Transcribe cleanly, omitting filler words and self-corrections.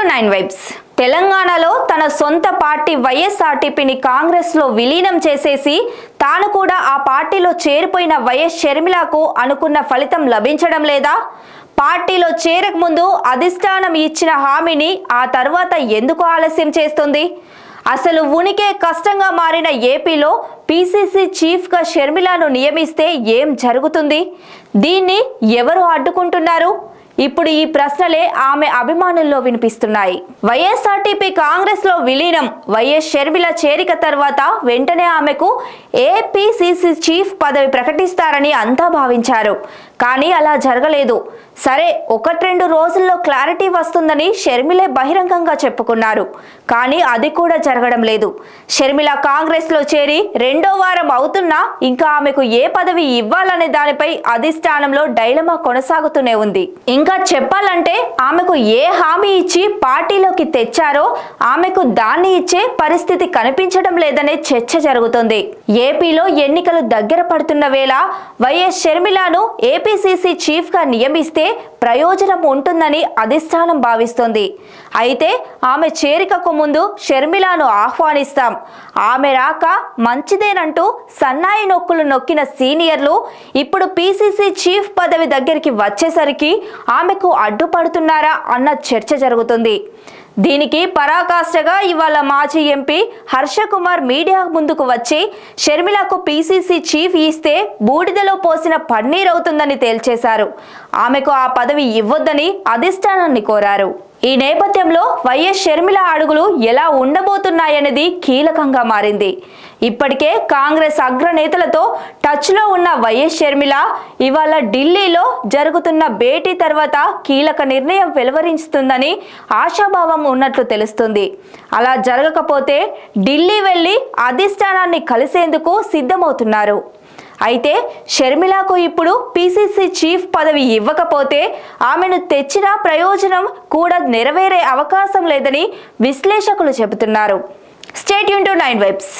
9 vibes తెలంగాణలో తన సొంత పార్టీ వైఎస్ఆర్టీపీని కాంగ్రెస్ లో విలీనం చేసేసి తాను కూడా ఆ పార్టీలో చేరిపోయిన వైఎస్ షర్మిలకు అనుకున్న ఫలితం లభించడం లేదా? పార్టీలో చేరక ముందు అధిష్టానం ఇచ్చిన హామీని ఆ తర్వాత ఎందుకు ఆలస్యం చేస్తుంది? అసలు ఉనికే కష్టంగా మారిన ఏపీలో పీసీసీ చీఫ్గా షర్మిలను నియమిస్తే ఏం జరుగుతుంది? దీన్ని ఎవరు అడ్డుకుంటున్నారు? ఇప్పుడు ఈ ప్రశ్నలే ఆమె అభిమానుల్లో వినిపిస్తున్నాయి. వైఎస్ఆర్టీపీ కాంగ్రెస్ లో విలీనం, వైఎస్ షర్మిల చేరిక తర్వాత వెంటనే ఆమెకు ఏపీసీసీ చీఫ్ పదవి ప్రకటిస్తారని అంతా భావించారు. కానీ అలా జరగలేదు. సరే, 1-2 రోజుల్లో క్లారిటీ వస్తుందని షర్మిలే బహిరంగంగా చెప్పుకున్నారు. కానీ అది కూడా జరగడం లేదు. షర్మిల కాంగ్రెస్ లో చేరి 2వ వారం అవుతున్నా ఇంకా ఆమెకు ఏ పదవి ఇవ్వాలనే దానిపై అధిష్టానంలో డైలమా కొనసాగుతూనే ఉంది. ఇంకా చెప్పాలంటే ఆమెకు ఏ హామీ ఇచ్చి పార్టీలోకి తెచ్చారో ఆమెకు దాన్ని ఇచ్చే పరిస్థితి కనిపించడం లేదనే చర్చ జరుగుతుంది. ఏపీలో ఎన్నికలు దగ్గర పడుతున్న వేళ వైఎస్ షర్మిలను ఏపీసీసీ చీఫ్ గా నియమిస్తే ప్రయోజనం ఉంటుందని అధిష్టానం భావిస్తోంది. అయితే ఆమె చేరికకు ముందు షర్మిలను ఆహ్వానిస్తాం, ఆమె రాక మంచిదేనంటూ సన్నాయి నొక్కులు నొక్కిన సీనియర్లు ఇప్పుడు పీసీసీ చీఫ్ పదవి దగ్గరికి వచ్చేసరికి ఆమెకు అడ్డుపడుతున్నారా అన్న చర్చ జరుగుతుంది. దీనికి పరాకాష్ఠగా ఇవాళ మాజీ ఎంపీ హర్షకుమార్ మీడియా ముందుకు వచ్చి షర్మిలకు పీసీసీ చీఫ్ ఇస్తే బూడిదలో పోసిన పన్నీర్ అవుతుందని తేల్చేశారు. ఆమెకు ఆ పదవి ఇవ్వొద్దని అధిష్టానాన్ని కోరారు. ఈ నేపథ్యంలో వైఎస్ షర్మిల అడుగులు ఎలా ఉండబోతున్నాయనేది కీలకంగా మారింది. ఇప్పటికే కాంగ్రెస్ అగ్రనేతలతో టచ్లో ఉన్న వైఎస్ షర్మిల ఇవాళ ఢిల్లీలో జరుగుతున్న భేటీ తర్వాత కీలక నిర్ణయం వెలువరిస్తుందని ఆశాభావం ఉన్నట్లు తెలుస్తుంది. అలా జరగకపోతే ఢిల్లీ వెళ్లి అధిష్టానాన్ని కలిసేందుకు సిద్ధమవుతున్నారు. అయితే షర్మిలకు ఇప్పుడు పీసీసీ చీఫ్ పదవి ఇవ్వకపోతే ఆమెను తెచ్చిన ప్రయోజనం కూడా నెరవేరే అవకాశం లేదని విశ్లేషకులు చెబుతున్నారు. Stay tune to 9 vibes.